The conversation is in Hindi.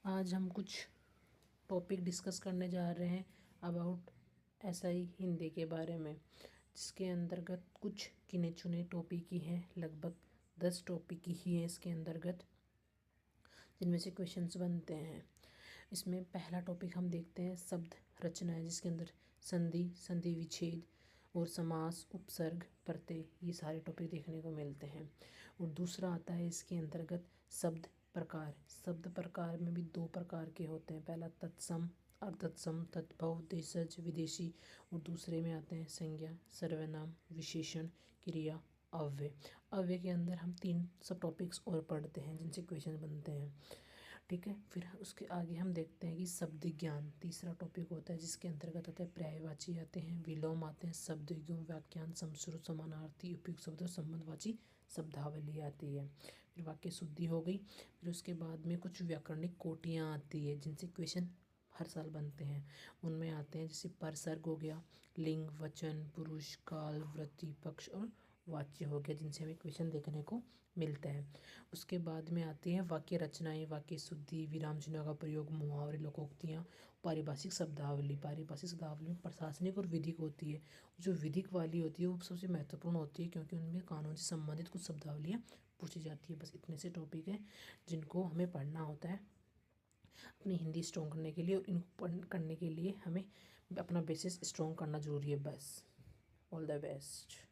आज हम कुछ टॉपिक डिस्कस करने जा रहे हैं अबाउट एसआई हिंदी के बारे में, जिसके अंतर्गत कुछ गिने चुने टॉपिक ही हैं। लगभग 10 टॉपिक ही हैं इसके अंतर्गत, जिनमें से क्वेश्चंस बनते हैं। इसमें पहला टॉपिक हम देखते हैं शब्द रचनाएं, जिसके अंदर संधि, संधि विच्छेद और समास, उपसर्ग, प्रत्यय, ये सारे टॉपिक देखने को मिलते हैं। और दूसरा आता है इसके अंतर्गत शब्द प्रकार। शब्द प्रकार में भी 2 प्रकार के होते हैं। पहला तत्सम, अर्धतत्सम, तद्भव, देशज, विदेशी। और दूसरे में आते हैं संज्ञा, सर्वनाम, विशेषण, क्रिया, अव्यय। अव्यय के अंदर हम 3 सब टॉपिक्स और पढ़ते हैं, जिनसे क्वेश्चन बनते हैं। ठीक है, फिर उसके आगे हम देखते हैं कि शब्द ज्ञान तीसरा टॉपिक होता है, जिसके अंतर्गत आते हैं पर्यायवाची आते हैं, विलोम आते हैं, शब्द युग्म, व्याख्यान, समश्रुत, समानार्थी, उपयुक्त शब्द और संबंधवाची शब्दावली आती है। फिर वाक्य शुद्धि हो गई। फिर उसके बाद में कुछ व्याकरणिक कोटियाँ आती है, जिनसे क्वेश्चन हर साल बनते हैं। उनमें आते हैं जैसे परसर्ग हो गया, लिंग, वचन, पुरुष, काल, वृत्ति, पक्ष और वाच्य हो गया, जिनसे हमें क्वेश्चन देखने को मिलता है। उसके बाद में आती हैं वाक्य रचनाएं, वाक्य शुद्धि, विराम चिन्हों का प्रयोग, मुहावरे, लोकोक्तियाँ, पारिभाषिक शब्दावली। पारिभाषिक शब्दावली में प्रशासनिक और विधिक होती है। जो विधिक वाली होती है वो सबसे महत्वपूर्ण होती है, क्योंकि उनमें कानून से संबंधित कुछ शब्दावलियाँ पूछी जाती है। बस इतने से टॉपिक हैं जिनको हमें पढ़ना होता है अपनी हिंदी स्ट्रॉन्ग करने के लिए। और इनको करने के लिए हमें अपना बेसिस स्ट्रॉन्ग करना ज़रूरी है। बस ऑल द बेस्ट।